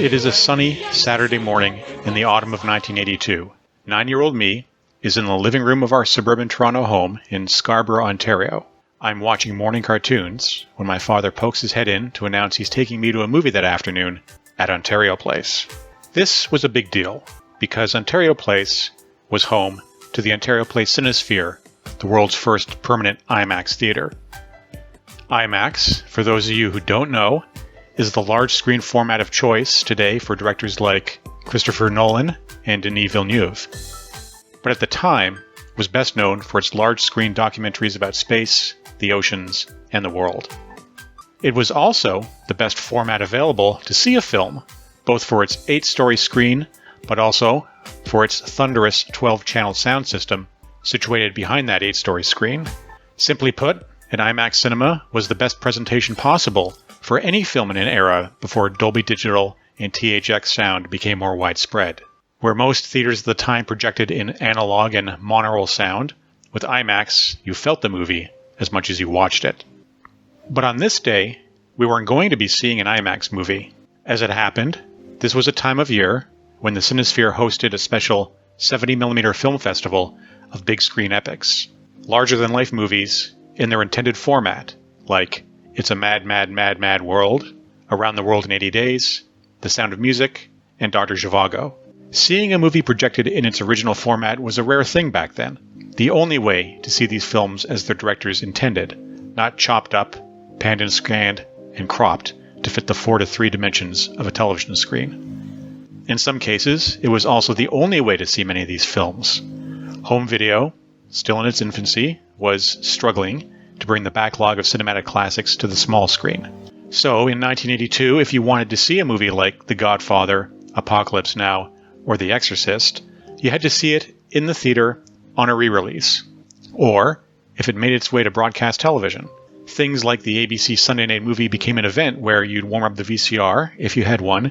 It is a sunny Saturday morning in the autumn of 1982. 9-year-old me is in the living room of our suburban Toronto home in Scarborough, Ontario. I'm watching morning cartoons when my father pokes his head in to announce he's taking me to a movie that afternoon at Ontario Place. This was a big deal because Ontario Place was home to the Ontario Place Cinesphere, the world's first permanent IMAX theater. IMAX, for those of you who don't know, is the large screen format of choice today for directors like Christopher Nolan and Denis Villeneuve. But at the time, was best known for its large screen documentaries about space, the oceans, and the world. It was also the best format available to see a film, both for its 8-story screen, but also for its thunderous 12-channel sound system situated behind that 8-story screen. Simply put, an IMAX cinema was the best presentation possible for any film in an era before Dolby Digital and THX sound became more widespread. Where most theaters at the time projected in analog and monaural sound, with IMAX you felt the movie as much as you watched it. But on this day, we weren't going to be seeing an IMAX movie. As it happened, this was a time of year when the Cinesphere hosted a special 70mm film festival of big screen epics, larger-than-life movies in their intended format, like It's a Mad, Mad, Mad, Mad World, Around the World in 80 Days, The Sound of Music, and Dr. Zhivago. Seeing a movie projected in its original format was a rare thing back then. The only way to see these films as their directors intended, not chopped up, panned and scanned, and cropped to fit the 4:3 dimensions of a television screen. In some cases, it was also the only way to see many of these films. Home video, still in its infancy, was struggling to bring the backlog of cinematic classics to the small screen. So, in 1982, if you wanted to see a movie like The Godfather, Apocalypse Now, or The Exorcist, you had to see it in the theater on a re-release. Or, if it made its way to broadcast television. Things like the ABC Sunday Night Movie became an event where you'd warm up the VCR, if you had one,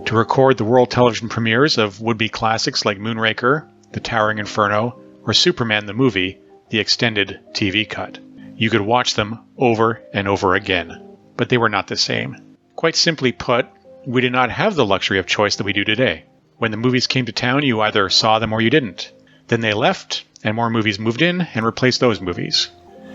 to record the world television premieres of would-be classics like Moonraker, The Towering Inferno, or Superman the Movie, the extended TV cut. You could watch them over and over again, but they were not the same. Quite simply put, we did not have the luxury of choice that we do today. When the movies came to town, you either saw them or you didn't. Then they left, and more movies moved in and replaced those movies.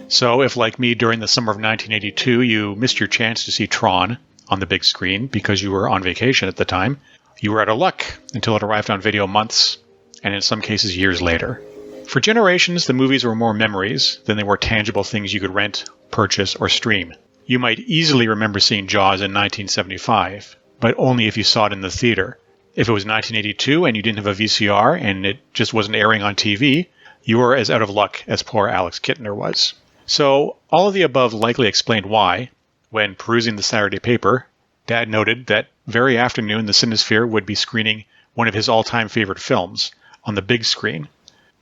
So if, like me, during the summer of 1982, you missed your chance to see Tron on the big screen because you were on vacation at the time, you were out of luck until it arrived on video months, and in some cases years later. For generations, the movies were more memories than they were tangible things you could rent, purchase, or stream. You might easily remember seeing Jaws in 1975, but only if you saw it in the theater. If it was 1982 and you didn't have a VCR and it just wasn't airing on TV, you were as out of luck as poor Alex Kittner was. So, all of the above likely explained why, when perusing the Saturday paper, Dad noted that very afternoon the Cinesphere would be screening one of his all-time favorite films on the big screen.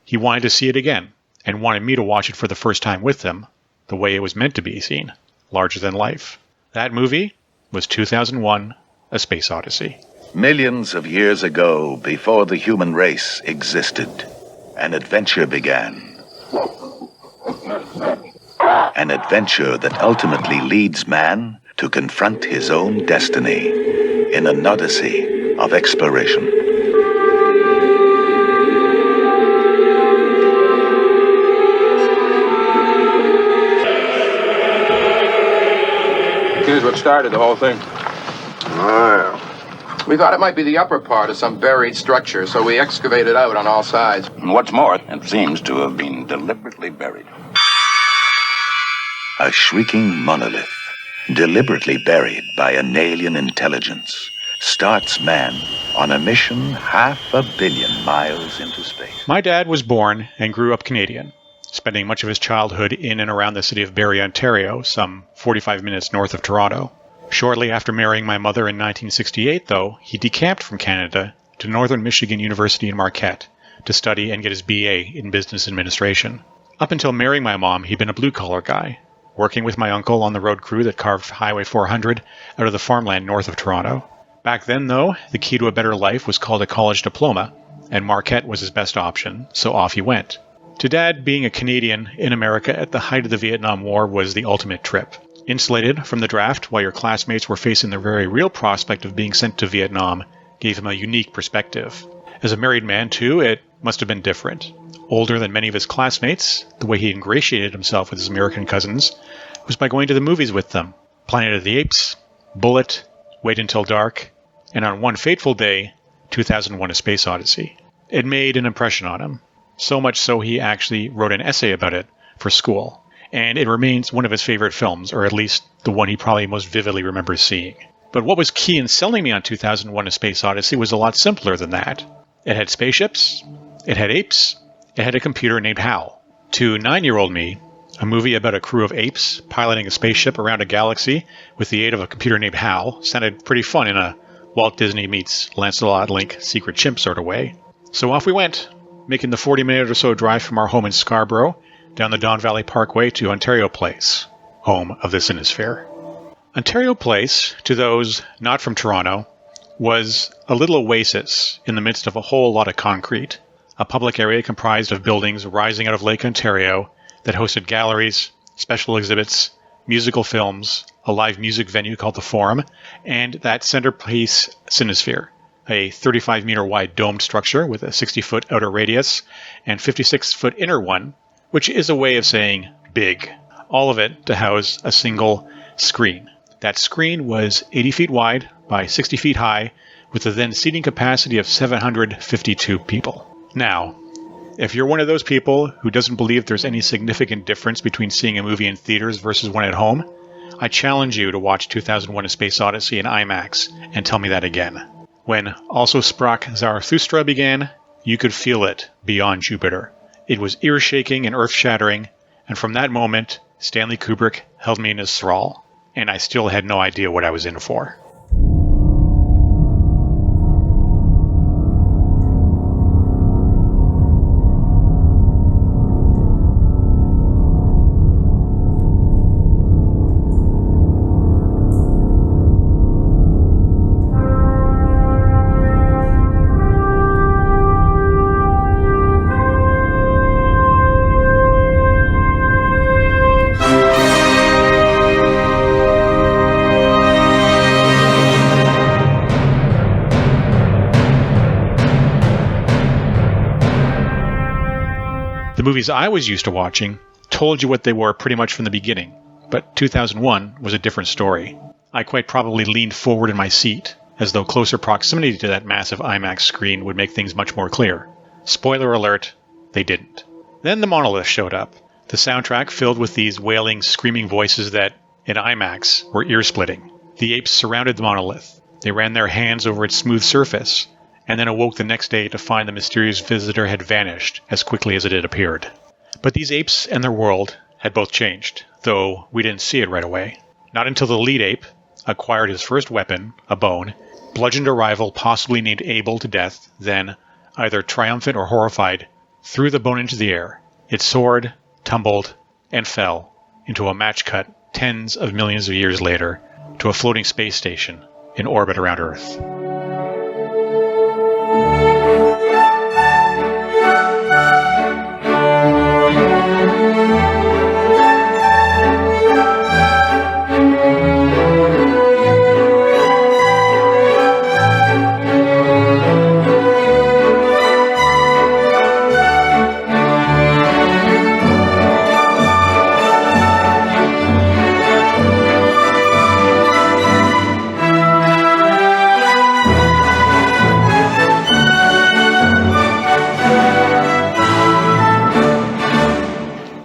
He wanted to see it again, and wanted me to watch it for the first time with him, the way it was meant to be seen, larger than life. That movie was 2001, A Space Odyssey. Millions of years ago, before the human race existed, an adventure began. An adventure that ultimately leads man to confront his own destiny in an odyssey of exploration. Here's what started the whole thing. Wow. We thought it might be the upper part of some buried structure, so we excavated out on all sides. And what's more, it seems to have been deliberately buried. A shrieking monolith, deliberately buried by an alien intelligence, starts man on a mission 500 million miles into space. My dad was born and grew up Canadian, spending much of his childhood in and around the city of Barrie, Ontario, some 45 minutes north of Toronto. Shortly after marrying my mother in 1968, though, he decamped from Canada to Northern Michigan University in Marquette to study and get his BA in business administration. Up until marrying my mom, he'd been a blue-collar guy, working with my uncle on the road crew that carved Highway 400 out of the farmland north of Toronto. Back then, though, the key to a better life was called a college diploma, and Marquette was his best option, so off he went. To Dad, being a Canadian in America at the height of the Vietnam War was the ultimate trip. Insulated from the draft while your classmates were facing the very real prospect of being sent to Vietnam gave him a unique perspective. As a married man, too, it must have been different. Older than many of his classmates, the way he ingratiated himself with his American cousins was by going to the movies with them. Planet of the Apes, Bullet, Wait Until Dark, and on one fateful day, 2001: A Space Odyssey. It made an impression on him, so much so he actually wrote an essay about it for school, and it remains one of his favorite films, or at least the one he probably most vividly remembers seeing. But what was key in selling me on 2001: A Space Odyssey was a lot simpler than that. It had spaceships, it had apes, it had a computer named Hal. To 9-year-old me, a movie about a crew of apes piloting a spaceship around a galaxy with the aid of a computer named Hal sounded pretty fun in a Walt Disney meets Lancelot Link Secret Chimp sort of way. So off we went, making the 40-minute or so drive from our home in Scarborough down the Don Valley Parkway to Ontario Place, home of the Cinesphere. Ontario Place, to those not from Toronto, was a little oasis in the midst of a whole lot of concrete, a public area comprised of buildings rising out of Lake Ontario that hosted galleries, special exhibits, musical films, a live music venue called The Forum, and that centerpiece Cinesphere, a 35-meter wide domed structure with a 60-foot outer radius and 56-foot inner one, which is a way of saying big. All of it to house a single screen. That screen was 80 feet wide by 60 feet high, with a then seating capacity of 752 people. Now, if you're one of those people who doesn't believe there's any significant difference between seeing a movie in theaters versus one at home, I challenge you to watch 2001: A Space Odyssey in IMAX and tell me that again. When Also Sprach Zarathustra began, you could feel it beyond Jupiter. It was ear-shaking and earth-shattering, and from that moment, Stanley Kubrick held me in his thrall, and I still had no idea what I was in for. The movies I was used to watching told you what they were pretty much from the beginning, but 2001 was a different story. I quite probably leaned forward in my seat, as though closer proximity to that massive IMAX screen would make things much more clear. Spoiler alert, they didn't. Then the monolith showed up, the soundtrack filled with these wailing, screaming voices that, in IMAX, were ear-splitting. The apes surrounded the monolith. They ran their hands over its smooth surface, and then awoke the next day to find the mysterious visitor had vanished as quickly as it had appeared. But these apes and their world had both changed, though we didn't see it right away. Not until the lead ape acquired his first weapon, a bone, bludgeoned a rival possibly named Abel to death, then, either triumphant or horrified, threw the bone into the air. It soared, tumbled, and fell into a match cut tens of millions of years later to a floating space station in orbit around Earth.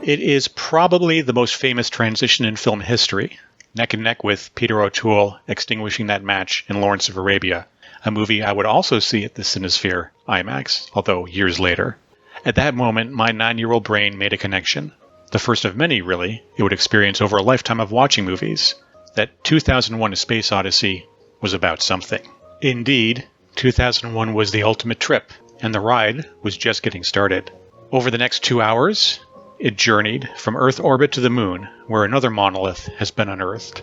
It is probably the most famous transition in film history, neck and neck with Peter O'Toole extinguishing that match in Lawrence of Arabia, a movie I would also see at the Cinesphere IMAX, although years later. At that moment, my 9-year-old brain made a connection, the first of many, really, it would experience over a lifetime of watching movies, that 2001: A Space Odyssey was about something. Indeed, 2001 was the ultimate trip, and the ride was just getting started. Over the next 2 hours, it journeyed from Earth orbit to the Moon, where another monolith has been unearthed,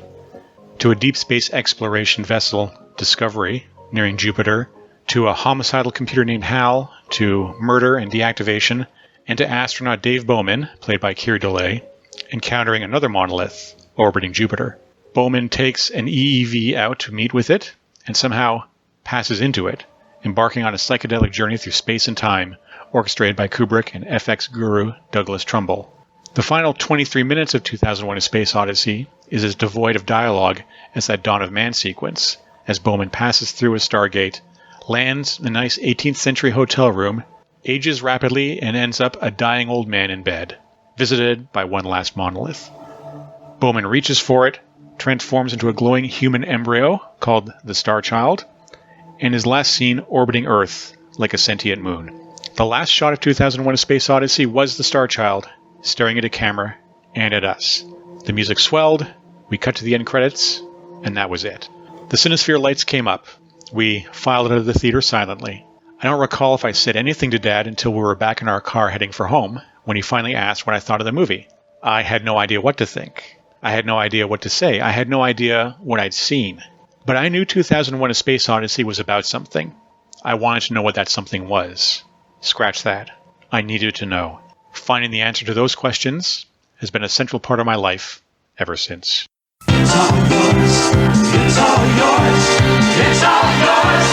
to a deep space exploration vessel, Discovery, nearing Jupiter, to a homicidal computer named Hal, to murder and deactivation, and to astronaut Dave Bowman, played by Keir Dullea, encountering another monolith, orbiting Jupiter. Bowman takes an EEV out to meet with it, and somehow passes into it, embarking on a psychedelic journey through space and time, orchestrated by Kubrick and FX guru Douglas Trumbull. The final 23 minutes of 2001: A Space Odyssey is as devoid of dialogue as that Dawn of Man sequence, as Bowman passes through a Stargate, lands in a nice 18th century hotel room, ages rapidly, and ends up a dying old man in bed, visited by one last monolith. Bowman reaches for it, transforms into a glowing human embryo called the Star Child, and is last seen orbiting Earth like a sentient moon. The last shot of 2001: A Space Odyssey was the Star Child, staring at a camera and at us. The music swelled, we cut to the end credits, and that was it. The Cinesphere lights came up. We filed out of the theater silently. I don't recall if I said anything to Dad until we were back in our car heading for home, when he finally asked what I thought of the movie. I had no idea what to think. I had no idea what to say. I had no idea what I'd seen. But I knew 2001: A Space Odyssey was about something. I wanted to know what that something was. Scratch that. I needed to know. Finding the answer to those questions has been a central part of my life ever since. It's all yours. It's all yours. It's all yours.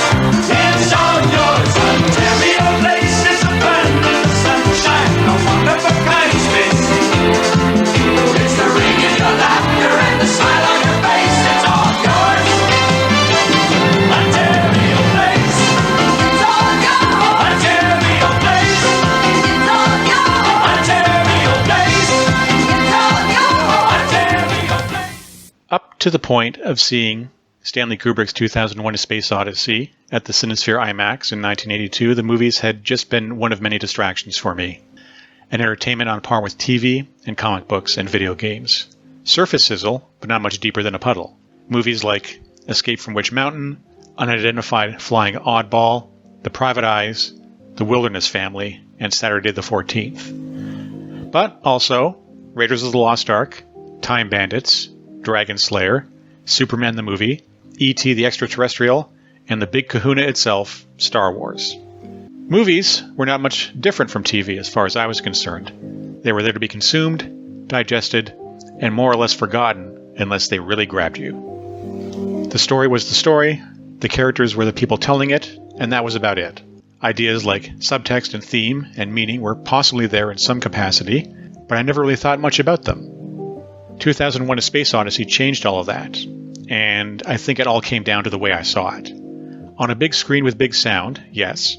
It's all yours. Ontario Place is a abundant sunshine, a wonderful kind space. It's the ring in your laughter and the smile on your face. It's all yours. Ontario Place. It's all yours. Ontario Place. It's all yours. Ontario Place. It's all yours. Ontario Place. Up to the point of seeing Stanley Kubrick's 2001: A Space Odyssey at the Cinesphere IMAX in 1982, the movies had just been one of many distractions for me. An entertainment on par with TV and comic books and video games. Surface sizzle, but not much deeper than a puddle. Movies like Escape from Witch Mountain, Unidentified Flying Oddball, The Private Eyes, The Wilderness Family, and Saturday the 14th. But also Raiders of the Lost Ark, Time Bandits, Dragon Slayer, Superman the Movie, E.T. the Extraterrestrial, and the big kahuna itself, Star Wars. Movies were not much different from TV as far as I was concerned. They were there to be consumed, digested, and more or less forgotten unless they really grabbed you. The story was the story, the characters were the people telling it, and that was about it. Ideas like subtext and theme and meaning were possibly there in some capacity, but I never really thought much about them. 2001: A Space Odyssey changed all of that, and I think it all came down to the way I saw it. On a big screen with big sound, yes,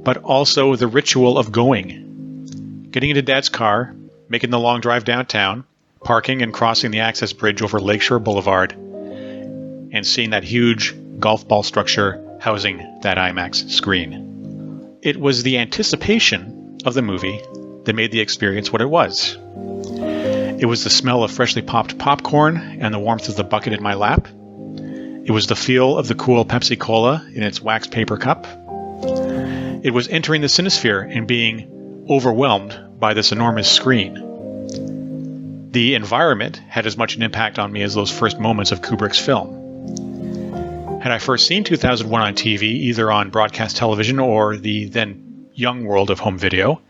but also the ritual of going. Getting into Dad's car, making the long drive downtown, parking and crossing the access bridge over Lakeshore Boulevard, and seeing that huge golf ball structure housing that IMAX screen. It was the anticipation of the movie that made the experience what it was. It was the smell of freshly popped popcorn and the warmth of the bucket in my lap. It was the feel of the cool Pepsi Cola in its wax paper cup. It was entering the Cinesphere and being overwhelmed by this enormous screen. The environment had as much an impact on me as those first moments of Kubrick's film. Had I first seen 2001 on TV, either on broadcast television or the then young world of home video,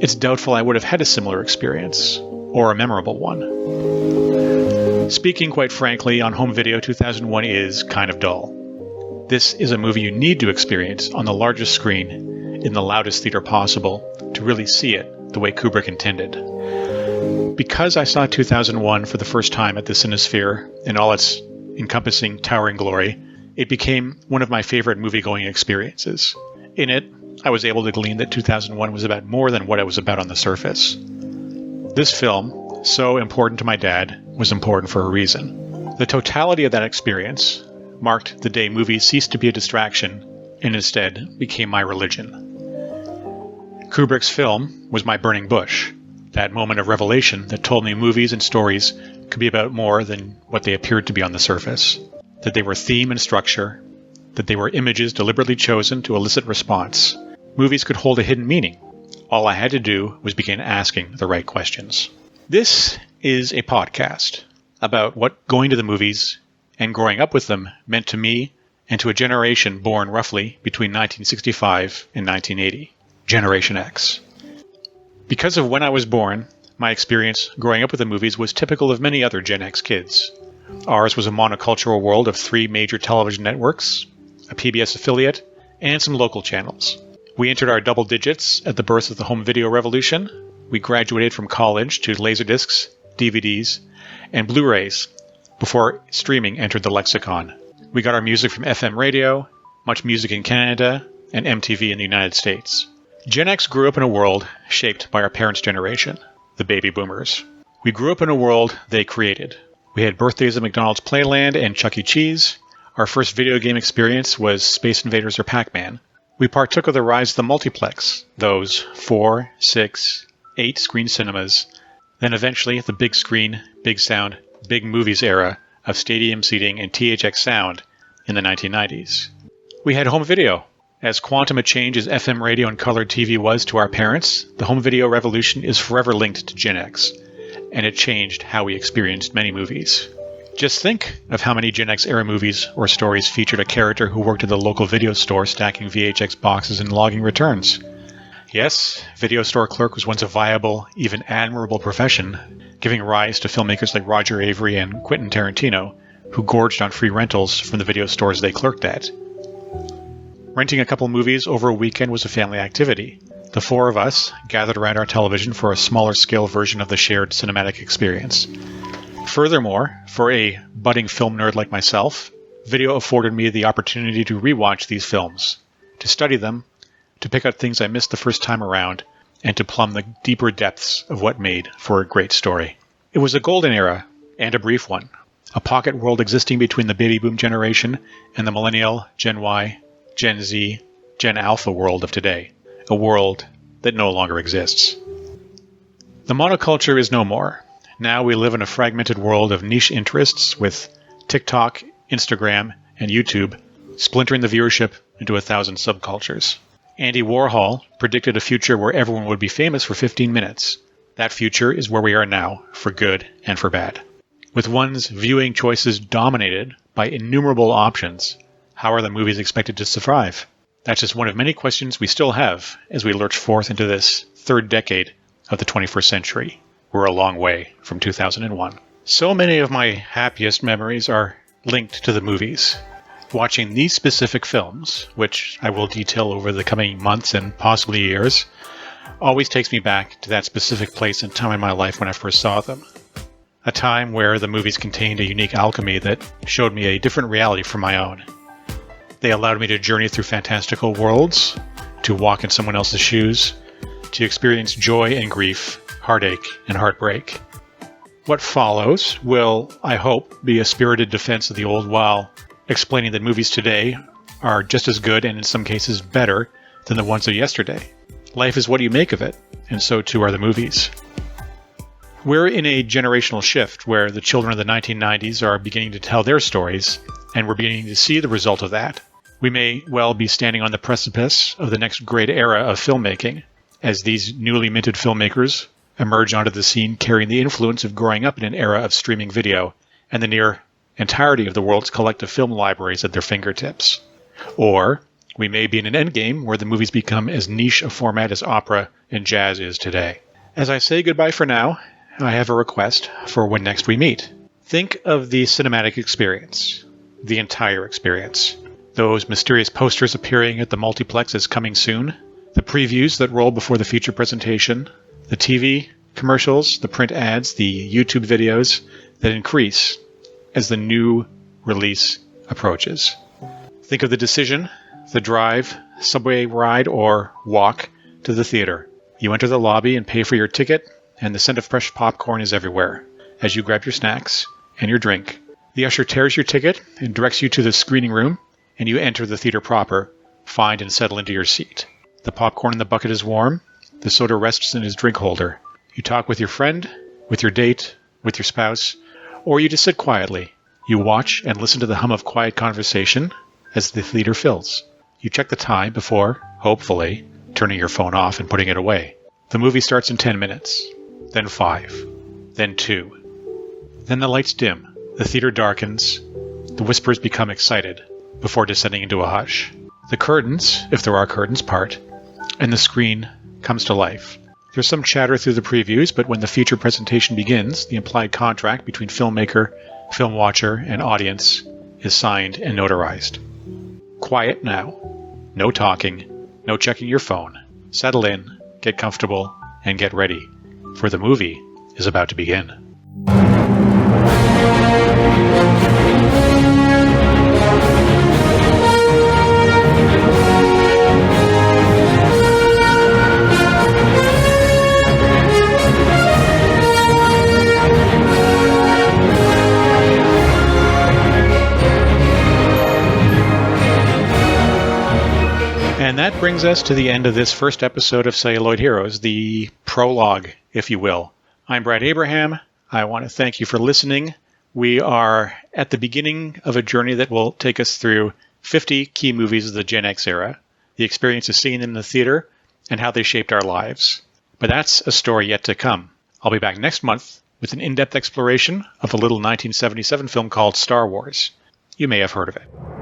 it's doubtful I would have had a similar experience, or a memorable one. Speaking quite frankly, on home video, 2001 is kind of dull. This is a movie you need to experience on the largest screen, in the loudest theater possible, to really see it the way Kubrick intended. Because I saw 2001 for the first time at the Cinesphere in all its encompassing towering glory, it became one of my favorite movie-going experiences. In it, I was able to glean that 2001 was about more than what it was about on the surface. This film, so important to my dad, was important for a reason. The totality of that experience marked the day movies ceased to be a distraction and instead became my religion. Kubrick's film was my burning bush, that moment of revelation that told me movies and stories could be about more than what they appeared to be on the surface, that they were theme and structure, that they were images deliberately chosen to elicit response. Movies could hold a hidden meaning. All I had to do was begin asking the right questions. This is a podcast about what going to the movies and growing up with them meant to me and to a generation born roughly between 1965 and 1980, Generation X. Because of when I was born, My experience growing up with the movies was typical of many other Gen X kids. Ours was a monocultural world of 3 major television networks, a PBS affiliate, and some local channels. We entered our double digits at the birth of the home video revolution. We graduated from college to Laserdiscs, DVDs, and Blu-rays before streaming entered the lexicon. We got our music from FM radio, Much Music in Canada, and MTV in the United States. Gen X grew up in a world shaped by our parents' generation, the baby boomers. We grew up in a world they created. We had birthdays at McDonald's Playland and Chuck E. Cheese. Our first video game experience was Space Invaders or Pac-Man. We partook of the rise of the multiplex, those 4, 6, 8 screen cinemas, then eventually the big screen, big sound, big movies era of stadium seating and THX sound in the 1990s. We had home video. As quantum a change as FM radio and colored TV was to our parents, the home video revolution is forever linked to Gen X, and it changed how we experienced many movies. Just think of how many Gen X era movies or stories featured a character who worked at the local video store stacking VHX boxes and logging returns. Yes, video store clerk was once a viable, even admirable profession, giving rise to filmmakers like Roger Avery and Quentin Tarantino, who gorged on free rentals from the video stores they clerked at. Renting a couple movies over a weekend was a family activity. The 4 of us gathered around our television for a smaller scale version of the shared cinematic experience. Furthermore, for a budding film nerd like myself, video afforded me the opportunity to rewatch these films, to study them, to pick out things I missed the first time around, and to plumb the deeper depths of what made for a great story. It was a golden era, and a brief one. A pocket world existing between the baby boom generation and the millennial, Gen Y, Gen Z, Gen Alpha world of today. A world that no longer exists. The monoculture is no more. Now we live in a fragmented world of niche interests with TikTok, Instagram, and YouTube splintering the viewership into 1,000 subcultures. Andy Warhol predicted a future where everyone would be famous for 15 minutes. That future is where we are now, for good and for bad. With one's viewing choices dominated by innumerable options, how are the movies expected to survive? That's just one of many questions we still have as we lurch forth into this 3rd decade of the 21st century. We're a long way from 2001. So many of my happiest memories are linked to the movies. Watching these specific films, which I will detail over the coming months and possibly years, always takes me back to that specific place and time in my life when I first saw them. A time where the movies contained a unique alchemy that showed me a different reality from my own. They allowed me to journey through fantastical worlds, to walk in someone else's shoes, to experience joy and grief, heartache and heartbreak. What follows will, I hope, be a spirited defense of the old while explaining that movies today are just as good and in some cases better than the ones of yesterday. Life is what you make of it, and so too are the movies. We're in a generational shift where the children of the 1990s are beginning to tell their stories, and we're beginning to see the result of that. We may well be standing on the precipice of the next great era of filmmaking, as these newly minted filmmakers emerge onto the scene carrying the influence of growing up in an era of streaming video and the near entirety of the world's collective film libraries at their fingertips. Or we may be in an endgame where the movies become as niche a format as opera and jazz is today. As I say goodbye for now, I have a request for when next we meet. Think of the cinematic experience, the entire experience. Those mysterious posters appearing at the multiplex as coming soon, the previews that roll before the feature presentation, the TV commercials, the print ads, the YouTube videos that increase as the new release approaches. Think of the decision, the drive, subway ride, or walk to the theater. You enter the lobby and pay for your ticket, and the scent of fresh popcorn is everywhere. As you grab your snacks and your drink, the usher tears your ticket and directs you to the screening room, and you enter the theater proper, find and settle into your seat. The popcorn in the bucket is warm. The soda rests in his drink holder. You talk with your friend, with your date, with your spouse, or you just sit quietly. You watch and listen to the hum of quiet conversation as the theater fills. You check the time before, hopefully, turning your phone off and putting it away. The movie starts in 10 minutes, then 5, then 2. Then the lights dim, the theater darkens, the whispers become excited before descending into a hush. The curtains, if there are curtains, part, and the screen comes to life. There's some chatter through the previews, but when the feature presentation begins, the implied contract between filmmaker, film watcher, and audience is signed and notarized. Quiet now. No talking. No checking your phone. Settle in, get comfortable, and get ready, for the movie is about to begin. And that brings us to the end of this first episode of Celluloid Heroes, the prologue, if you will. I'm Brad Abraham. I want to thank you for listening. We are at the beginning of a journey that will take us through 50 key movies of the GenX era, the experience of seeing them in the theater, and how they shaped our lives. But that's a story yet to come. I'll be back next month with an in-depth exploration of a little 1977 film called Star Wars. You may have heard of it.